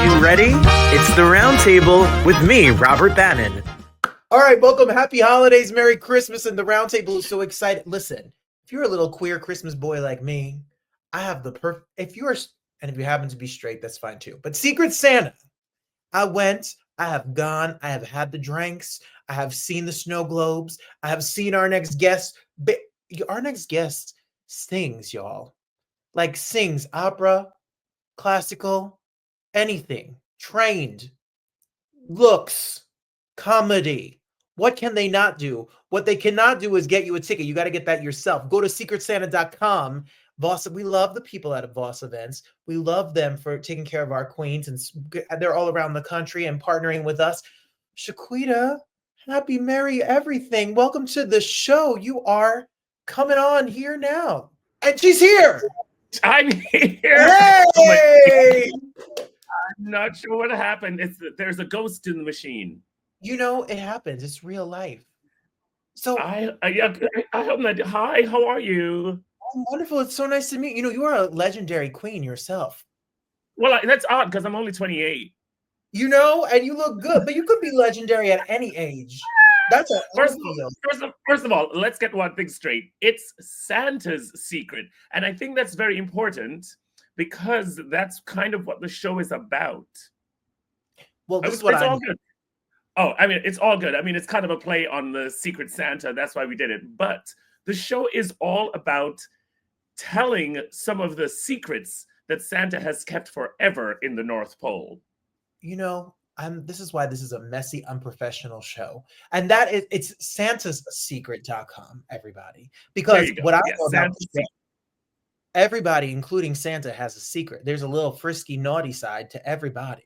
You ready? It's the Roundtable with me, Robert Bannon. All right, welcome. Happy holidays, Merry Christmas, and the Roundtable is so excited. Listen, if you're a little queer Christmas boy like me, I have the perfect. If you are, and if you happen to be straight, that's fine too. But Secret Santa, I went. I have gone. I have had the drinks. I have seen the snow globes. I have seen our next guest. Our next guest sings, y'all. Like sings opera, classical, anything. Trained, looks, comedy. What can they not do? What they cannot do is get you a ticket. You got to get that yourself. Go to secretsanta.com. Voss, we love the people at Voss Events. We love them for taking care of our queens, and they're all around the country and partnering with us. Shequida, happy, merry everything. Welcome to the show. You are coming on here now. And she's here. I'm here. Hey! I'm not sure what happened. There's a ghost in the machine. You know, it happens. It's real life. So I hope that. Hi, how are you? I'm wonderful. It's so nice to meet you. You are a legendary queen yourself. Well, that's odd because I'm only 28. And you look good, but you could be legendary at any age. That's a first of all, let's get one thing straight. It's Santa's secret, and I think that's very important because that's kind of what the show is about. Well, this is what all good. Oh, I mean, it's all good. I mean, it's kind of a play on the Secret Santa. That's why we did it. But the show is all about telling some of the secrets that Santa has kept forever in the North Pole. This is why this is a messy, unprofessional show. And that is, it's santassecret.com, everybody. Because what I know about everybody, including Santa, has a secret. There's a little frisky, naughty side to everybody.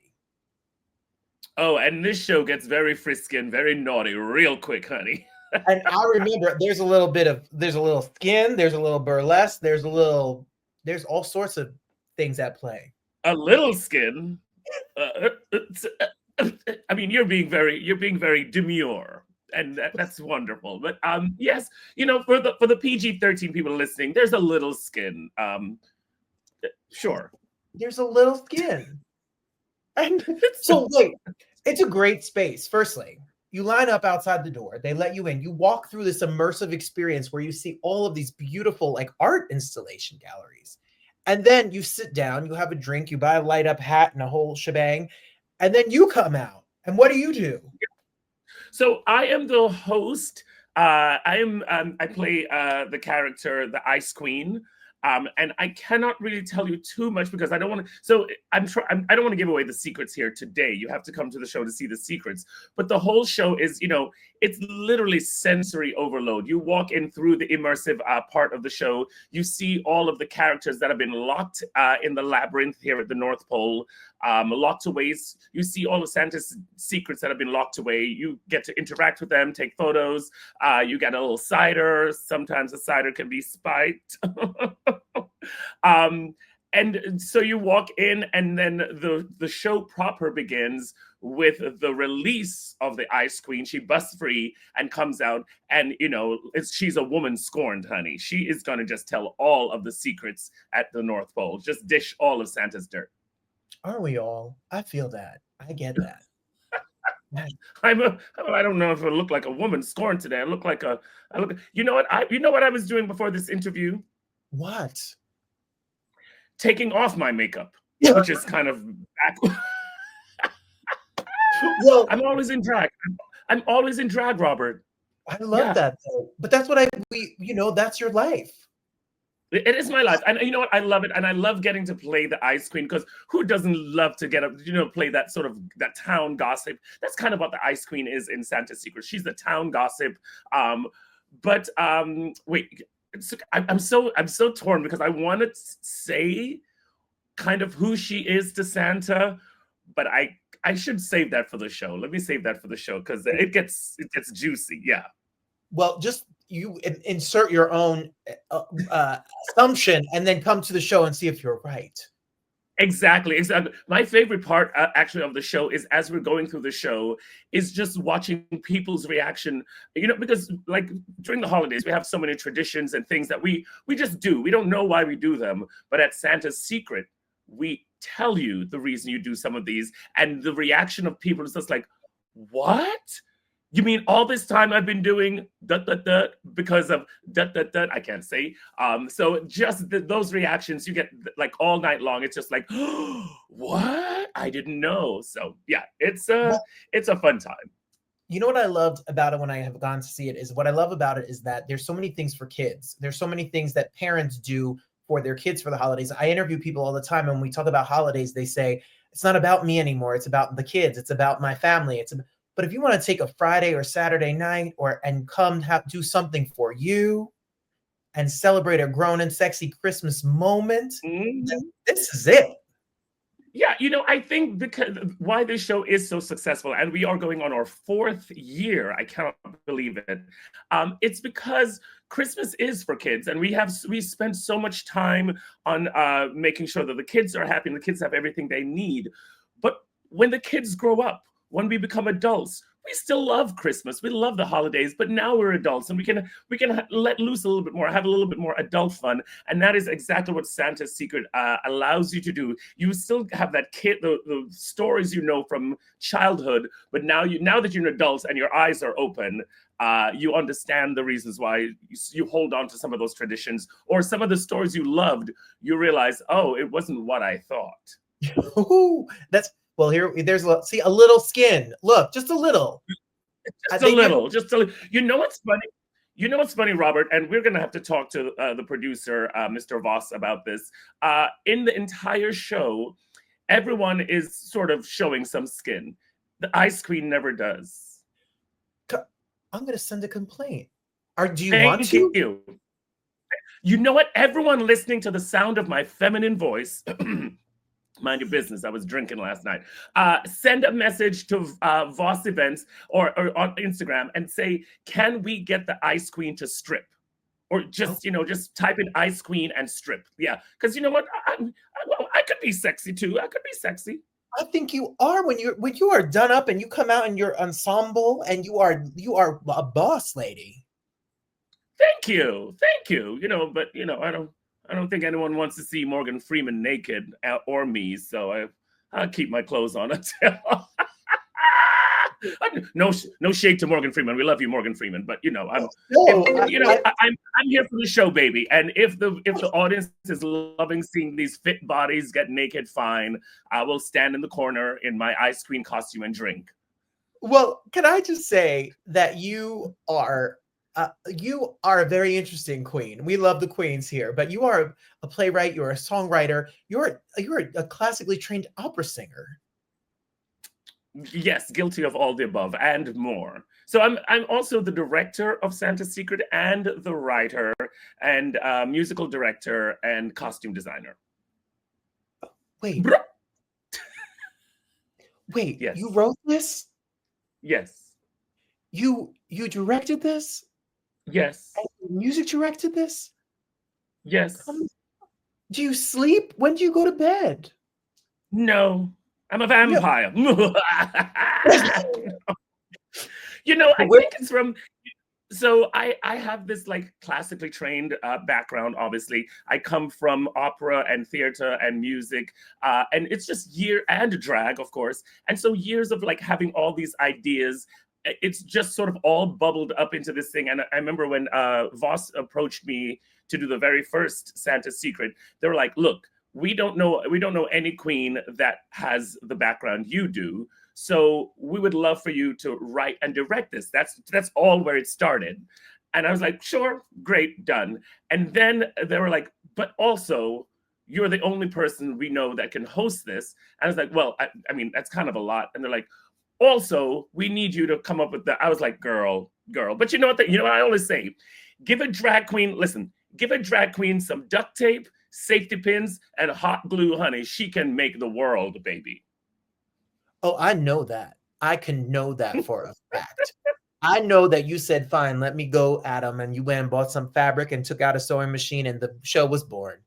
Oh, and this show gets very frisky and very naughty real quick, honey. And I remember there's a little skin, there's a little burlesque, there's all sorts of things at play. A little skin? I mean, you're being very demure, and that's wonderful. But yes, for the PG-13 people listening, there's a little skin. Sure, there's a little skin. And so wait, it's a great space. Firstly, you line up outside the door, they let you in, you walk through this immersive experience where you see all of these beautiful like art installation galleries. And then you sit down, you have a drink, you buy a light up hat and a whole shebang, and then you come out. And what do you do? So I am the host. I play the character, the Ice Queen. And I cannot really tell you too much because I don't want to. So I don't want to give away the secrets here today. You have to come to the show to see the secrets. But the whole show is, it's literally sensory overload. You walk in through the immersive part of the show. You see all of the characters that have been locked in the labyrinth here at the North Pole, locked away. You see all of Santa's secrets that have been locked away. You get to interact with them, take photos. You get a little cider. Sometimes the cider can be spiked. And so you walk in, and then the show proper begins with the release of the Ice Queen. She busts free and comes out, and she's a woman scorned, honey. She is going to just tell all of the secrets at the North Pole, just dish all of Santa's dirt. Aren't we all? I feel that. I get that. I don't know if I look like a woman scorned today. You know what I was doing before this interview? What? Taking off my makeup, which is kind of back. Well, I'm always in drag. I'm always in drag, Robert. I love that though. But that's what that's your life. It is my life. And you know what? I love it. And I love getting to play the Ice Queen, because who doesn't love to get up, play that sort of that town gossip? That's kind of what the Ice Queen is in Santa's Secret. She's the town gossip. Wait. I'm so torn because I want to say kind of who she is to Santa, but I should save that for the show. Let me save that for the show because it gets juicy. Yeah. Well, just you insert your own assumption and then come to the show and see if you're right. Exactly. My favorite part actually of the show is, as we're going through the show, is just watching people's reaction, because like during the holidays, we have so many traditions and things that we just do. We don't know why we do them, but at Santa's Secret, we tell you the reason you do some of these, and the reaction of people is just like, what? You mean all this time I've been doing because of I can't say. So just those reactions you get like all night long. It's just like, oh, what? I didn't know. So yeah, it's a fun time. You know what I loved about it when I have gone to see it is what I love about it is that there's so many things for kids. There's so many things that parents do for their kids for the holidays. I interview people all the time, and when we talk about holidays, they say, it's not about me anymore. It's about the kids. It's about my family. But if you want to take a Friday or Saturday night and come do something for you and celebrate a grown and sexy Christmas moment, this is it. Yeah, I think because why this show is so successful, and we are going on our 4th year, I cannot believe it. It's because Christmas is for kids, and we spend so much time on making sure that the kids are happy and the kids have everything they need. But when the kids grow up, when we become adults, we still love Christmas. We love the holidays, but now we're adults and we can let loose a little bit more, have a little bit more adult fun. And that is exactly what Santa's Secret allows you to do. You still have that the stories from childhood, but now that you're an adult and your eyes are open, you understand the reasons why you hold on to some of those traditions, or some of the stories you loved, you realize, oh, it wasn't what I thought. Ooh, well, there's a little skin. Look, just a little. Just a little. You know what's funny? You know what's funny, Robert? And we're going to have to talk to the producer, Mr. Voss, about this. In the entire show, everyone is sort of showing some skin. The Ice Queen never does. I'm going to send a complaint. Do you want to? You know what? Everyone listening to the sound of my feminine voice... Mind your business. I was drinking last night. Send a message to Voss Events or on Instagram and say, can we get the Ice Queen to strip? Or just, just type in Ice Queen and strip. Yeah. Because you know what? I could be sexy too. I could be sexy. I think you are when you are done up and you come out in your ensemble and you are a boss lady. Thank you. But I don't think anyone wants to see Morgan Freeman naked or me, so I'll keep my clothes on until. No shade to Morgan Freeman. We love you, Morgan Freeman, but I'm here for the show, baby. And if the audience is loving seeing these fit bodies get naked, fine. I will stand in the corner in my Ice Queen costume and drink. Well, can I just say that you are a very interesting queen. We love the queens here, but you are a playwright. You're a songwriter. You're a classically trained opera singer. Yes, guilty of all the above and more. So I'm also the director of Santa's Secret and the writer and musical director and costume designer. Wait. Wait. Yes. You wrote this? Yes. You directed this? Yes. And music directed this? Yes. Do you sleep? When do you go to bed? No, I'm a vampire. No. I think it's from... So I have this like classically trained background, obviously. I come from opera and theater and music, and it's just and drag, of course. And so years of like having all these ideas, it's just sort of all bubbled up into this thing. And I remember when Voss approached me to do the very first Santa's Secret, they were like, look, we don't know any queen that has the background you do. So we would love for you to write and direct this. That's all where it started. And I was like, sure, great, done. And then they were like, but also you're the only person we know that can host this. And I was like, well, I mean, that's kind of a lot. And they're like, also, we need you to come up with that. I was like, girl. But you know what I always say? Give a drag queen some duct tape, safety pins, and hot glue, honey. She can make the world, baby. Oh, I know that. I can know that for a fact. I know that you said, fine, let me go, Adam, and you went and bought some fabric and took out a sewing machine and the show was born.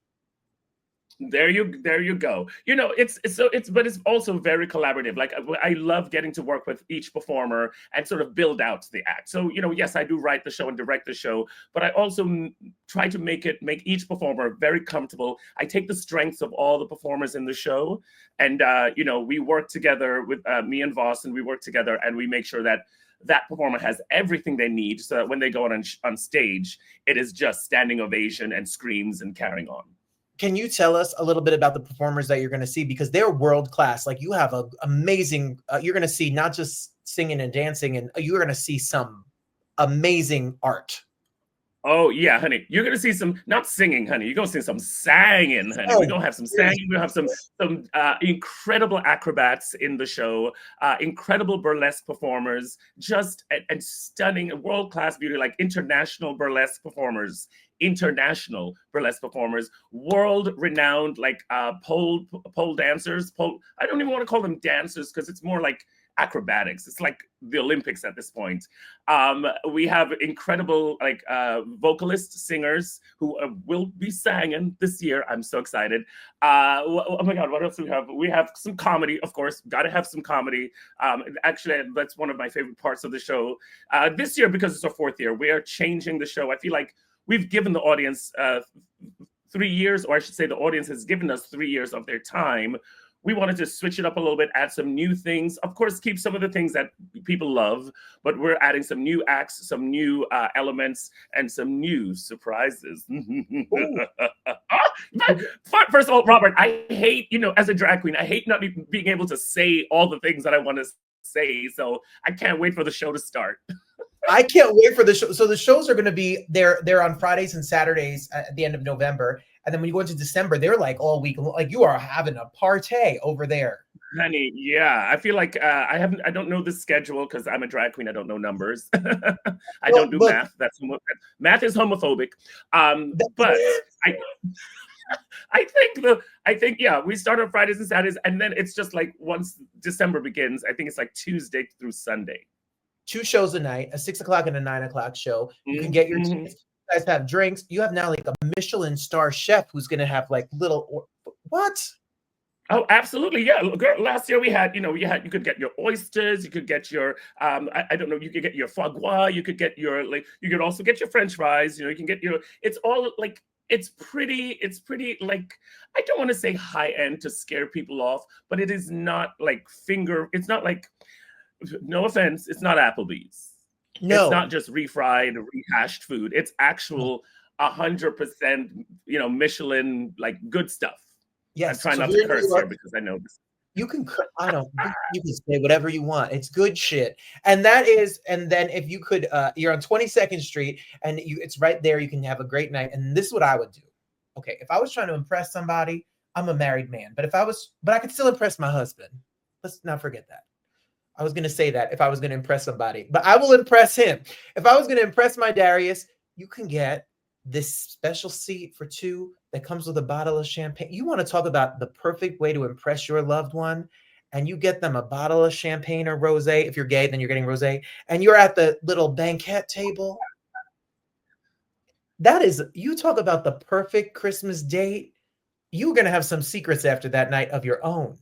There you go. You know, but it's also very collaborative. Like I love getting to work with each performer and sort of build out the act. So, you know, yes, I do write the show and direct the show, but I also try to make each performer very comfortable. I take the strengths of all the performers in the show, and you know, we work together with me and Voss, and we work together and we make sure that that performer has everything they need so that when they go on stage, it is just standing ovation and screams and carrying on. Can you tell us a little bit about the performers that you're going to see? Because they're world class. Like you have a amazing, you're going to see not just singing and dancing, and you're going to see some amazing art. Oh yeah, honey. You're gonna see some not singing, honey. You're gonna see some singing, honey. We're gonna have some singing. We're gonna have some incredible acrobats in the show, incredible burlesque performers, just and stunning world-class beauty, like international burlesque performers, world-renowned like pole dancers. I don't even want to call them dancers because it's more like acrobatics. It's like the Olympics at this point. We have incredible like vocalists, singers who will be singing this year. I'm so excited. Oh my God, what else do we have? We have some comedy, of course. Got to have some comedy. Actually, that's one of my favorite parts of the show. This year, because it's our 4th year, we are changing the show. I feel like we've given the audience 3 years, or I should say the audience has given us 3 years of their time. We wanted to switch it up a little bit, add some new things. Of course, keep some of the things that people love, but we're adding some new acts, some new elements, and some new surprises. First of all, Robert, I hate, you know, as a drag queen, I hate not being able to say all the things that I want to say. So I can't wait for the show to start. I can't wait for the show. So the shows are going to be they're on Fridays and Saturdays at the end of November. And then when you go into December, they're like all week. Like you are having a party over there. Honey, yeah. I feel like I don't know the schedule because I'm a drag queen. I don't know numbers. I don't do math. Math is homophobic. But I think yeah, we start on Fridays and Saturdays, and then it's just like once December begins, I think it's like Tuesday through Sunday. 2 shows a night, a 6 o'clock and a 9 o'clock show. You can get your tickets. You guys have drinks. You have now like a Michelin star chef who's going to have like what? Oh, absolutely. Yeah. Girl, last year we had, you could get your oysters, you could get your, I don't know, you could get your foie gras, you could get your, like, you could also get your French fries, you can get your, it's all like, it's pretty like, I don't want to say high end to scare people off, but it is not like it's not like, no offense, it's not Applebee's. No. It's not just refried, rehashed food. It's actual 100%, Michelin, like good stuff. Yes. I'm trying not to curse here because I know this. You can say whatever you want. It's good shit. And then if you could, you're on 22nd Street and it's right there. You can have a great night. And this is what I would do. Okay. If I was trying to impress somebody, I'm a married man, but I could still impress my husband. Let's not forget that. I was going to say that if I was going to impress somebody, but I will impress him. If I was going to impress my Darius, you can get this special seat for 2 that comes with a bottle of champagne. You want to talk about the perfect way to impress your loved one, and you get them a bottle of champagne or rosé. If you're gay, then you're getting rosé, and you're at the little banquet table. You talk about the perfect Christmas date. You're going to have some secrets after that night of your own.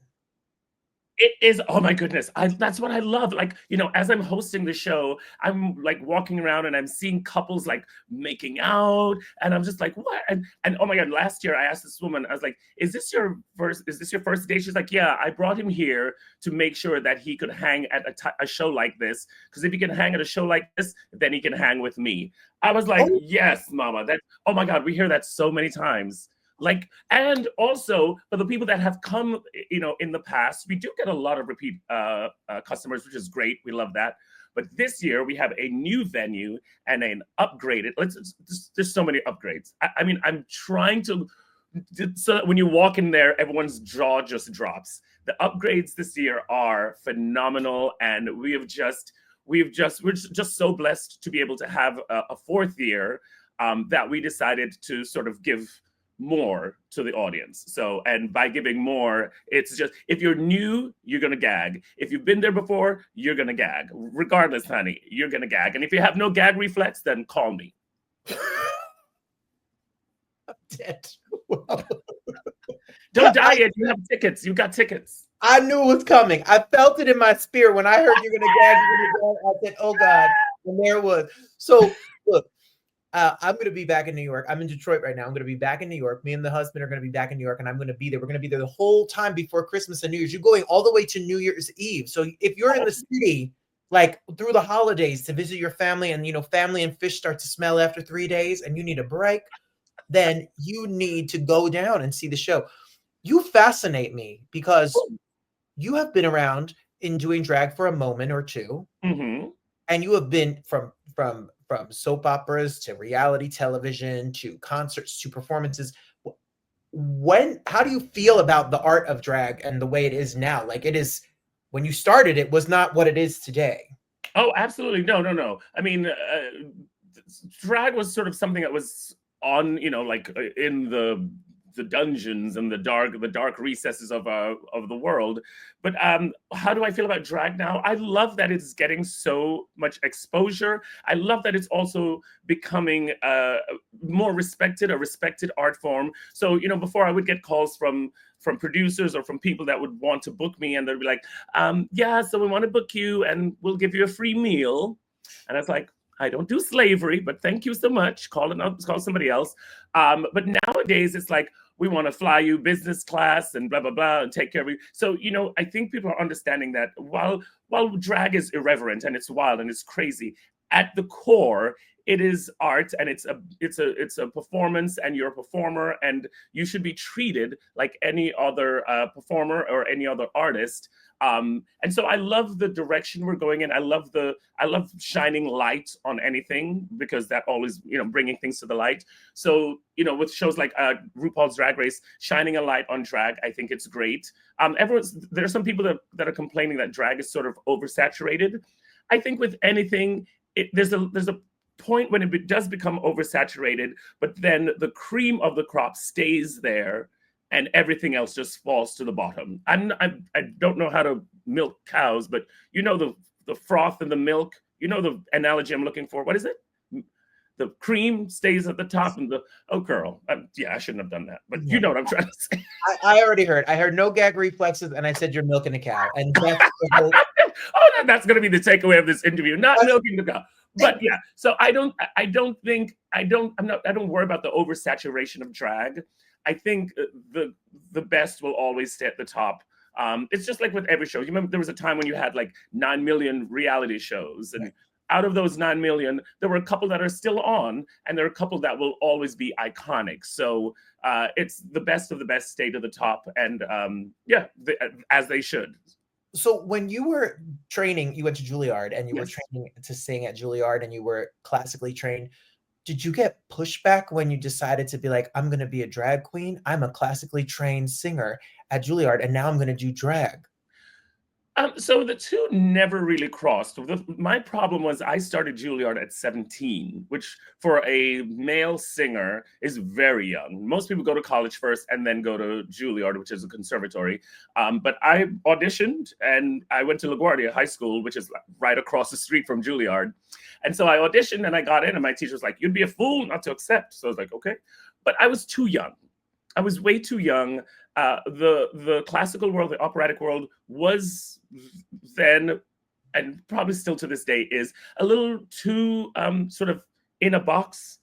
It is, oh my goodness. That's what I love. Like, as I'm hosting the show, I'm like walking around and I'm seeing couples like making out. And I'm just like, what? And oh my God, last year I asked this woman, I was like, is this your first date? She's like, yeah, I brought him here to make sure that he could hang at a show like this. Because if he can hang at a show like this, then he can hang with me. I was like, yes, mama. Oh my God, we hear that so many times. Like, and also for the people that have come, in the past, we do get a lot of repeat customers, which is great. We love that. But this year we have a new venue and an upgraded. There's so many upgrades. I mean, I'm trying to, so that when you walk in there, everyone's jaw just drops. The upgrades this year are phenomenal, and we're just so blessed to be able to have a 4th year that we decided to sort of give more to the audience. So, and by giving more, it's just, if you're new, you're gonna gag. If you've been there before, you're gonna gag. Regardless, honey, you're gonna gag. And if you have no gag reflex, then call me. I'm dead. Don't die yet. You have tickets. You got tickets. I knew it was coming. I felt it in my spirit when I heard you're gonna gag. I said, "Oh God!" And there it was. So look, I'm going to be back in New York. I'm in Detroit right now. I'm going to be back in New York. Me and the husband are going to be back in New York, and I'm going to be there. We're going to be there the whole time before Christmas and New Year's. You're going all the way to New Year's Eve. So if you're in the city, like through the holidays to visit your family, and family and fish start to smell after 3 days, and you need a break, then you need to go down and see the show. You fascinate me because you have been around in doing drag for a moment or two, and you have been from soap operas to reality television to concerts to performances. How do you feel about the art of drag and the way it is now? Like, it is, when you started, it was not what it is today. Oh, absolutely. No. I mean, drag was sort of something that was on, like in the dungeons and the dark recesses of the world. But how do I feel about drag now? I love that it's getting so much exposure. I love that it's also becoming a respected art form. So before I would get calls from producers or from people that would want to book me, and they'd be like, yeah, so we want to book you and we'll give you a free meal. And I was like, I don't do slavery, but thank you so much. Call somebody else. But nowadays it's like, we want to fly you business class and blah, blah, blah, and take care of you. So, I think people are understanding that while drag is irreverent and it's wild and it's crazy, at the core, it is art, and it's a performance, and you're a performer, and you should be treated like any other performer or any other artist. And so I love the direction we're going in. I love shining light on anything, because that always, bringing things to the light. So, with shows like RuPaul's Drag Race, shining a light on drag, I think it's great. There are some people that are complaining that drag is sort of oversaturated. I think with anything, there's a point when it does become oversaturated, but then the cream of the crop stays there, and everything else just falls to the bottom. I don't know how to milk cows, but the froth and the milk, the analogy I'm looking for. What is it? The cream stays at the top, and girl. I shouldn't have done that, but you know what I'm trying to say. I already heard. I heard no gag reflexes, and I said you're milking a cow. And that's going to be the takeaway of this interview, not milking the cow. But yeah, so I don't worry about the oversaturation of drag. I think the best will always stay at the top. It's just like with every show. You remember there was a time when you had like 9 million reality shows, and out of those 9 million, there were a couple that are still on, and there are a couple that will always be iconic. So it's the best of the best stay to the top, and as they should. So when you were training, you went to Juilliard, and you were training to sing at Juilliard, and you were classically trained. Did you get pushback when you decided to be like, I'm going to be a drag queen? I'm a classically trained singer at Juilliard, and now I'm going to do drag. So the two never really crossed. My problem was I started Juilliard at 17, which for a male singer is very young. Most people go to college first and then go to Juilliard, which is a conservatory. But I auditioned, and I went to LaGuardia High School, which is right across the street from Juilliard. And so I auditioned, and I got in, and my teacher was like, you'd be a fool not to accept. So I was like, okay. But I was too young. I was way too young. The classical world, the operatic world was then, and probably still to this day, is a little too sort of in a box,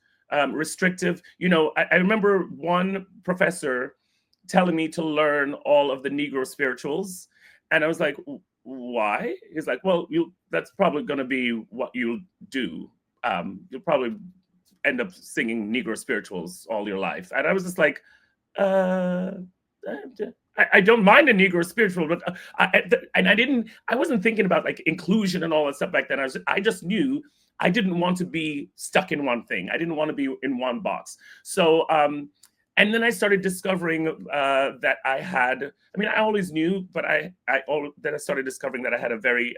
restrictive. I remember one professor telling me to learn all of the Negro spirituals. And I was like, why? He's like, well, that's probably going to be what you'll do. You'll probably end up singing Negro spirituals all your life. And I was just like, I don't mind a Negro spiritual, but I wasn't thinking about like inclusion and all that stuff back then. I just knew I didn't want to be stuck in one thing. I didn't want to be in one box. So, and then I started discovering that I had, I always knew, but then I started discovering that I had a very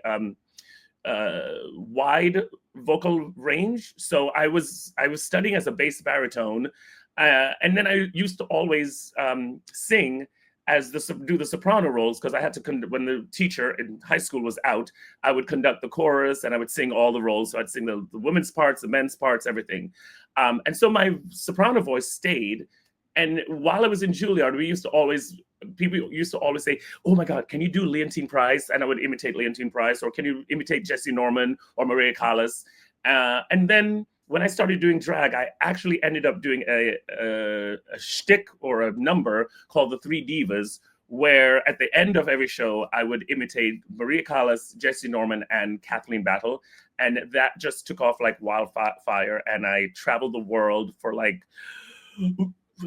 wide vocal range. So I was studying as a bass baritone. And then I used to always sing do the soprano roles, because I had to, when the teacher in high school was out, I would conduct the chorus, and I would sing all the roles. So I'd sing the women's parts, the men's parts, everything. And so my soprano voice stayed, And while I was in Juilliard, people used to always say, "Oh my God, can you do Leontine Price?" And I would imitate Leontine Price, or "Can you imitate Jesse Norman or Maria Callas?" And then when I started doing drag, I actually ended up doing a shtick or a number called the Three Divas, where at the end of every show, I would imitate Maria Callas, Jesse Norman, and Kathleen Battle. And that just took off like wildfire. And I traveled the world for like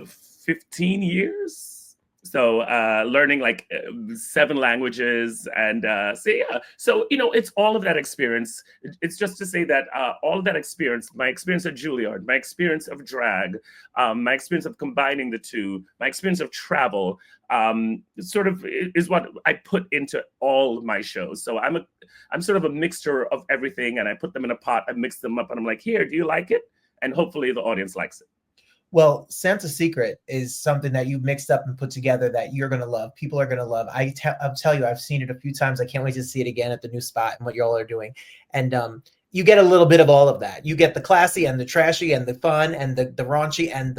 15 years. So learning like 7 languages, and so it's all of that experience. It's just to say that all of that experience, my experience at Juilliard, my experience of drag, my experience of combining the two, my experience of travel, sort of is what I put into all of my shows. So I'm sort of a mixture of everything, and I put them in a pot, I mix them up, and I'm like, here, do you like it? And hopefully the audience likes it. Well, Santa's Secret is something that you mixed up and put together that you're going to love. People are going to love. I'll tell you, I've seen it a few times. I can't wait to see it again at the new spot and what y'all are doing. And you get a little bit of all of that. You get the classy and the trashy and the fun and the raunchy and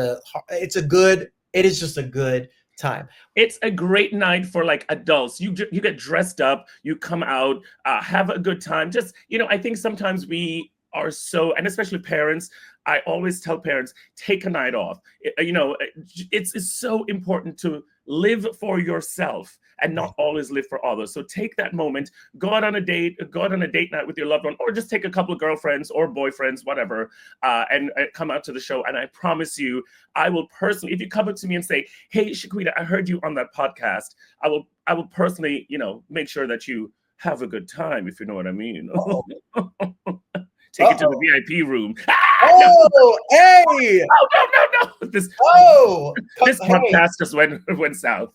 it is just a good time. It's a great night for like adults. You get dressed up, you come out, have a good time. Just, I think sometimes we are so, and especially parents, I always tell parents, take a night off. It's so important to live for yourself and not always live for others. So take that moment, go out on a date night with your loved one, or just take a couple of girlfriends or boyfriends, whatever, and come out to the show. And I promise you, I will personally, if you come up to me and say, "Hey, Shequida, I heard you on that podcast," I will personally, make sure that you have a good time, if you know what I mean. Take it to the VIP room. Hey! No! This podcast just went south.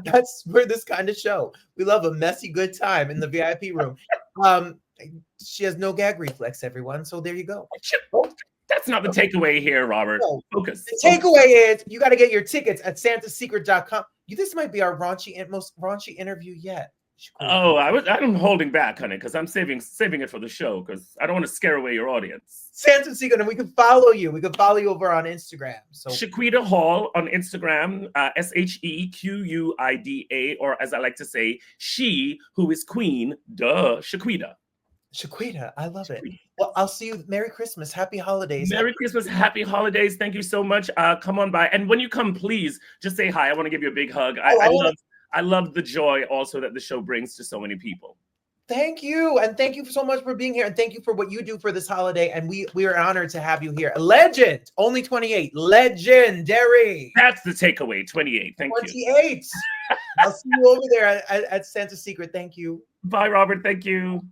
That's for this kind of show. We love a messy good time in the VIP room. She has no gag reflex, everyone. So there you go. That's not the takeaway here, Robert. No. Focus. The takeaway is you got to get your tickets at santasecret.com. This might be our most raunchy interview yet. Oh, I'm holding back, honey, because I'm saving it for the show, because I don't want to scare away your audience. Santa's Secret, and we can follow you. We can follow you over on Instagram. So Shequida Hall on Instagram, SHEQUIDA, or as I like to say, she who is queen, Shequida. Shequida, I love it. Well, I'll see you. Merry Christmas, Happy Holidays. Merry Christmas, Happy Holidays. Thank you so much. Come on by, and when you come, please just say hi. I want to give you a big hug. I love the joy also that the show brings to so many people. Thank you. And thank you so much for being here. And thank you for what you do for this holiday. And we are honored to have you here. A legend. Only 28. Legendary. That's the takeaway. 28. Thank 28. I'll see you over there at Santa's Secret. Thank you. Bye, Robert. Thank you.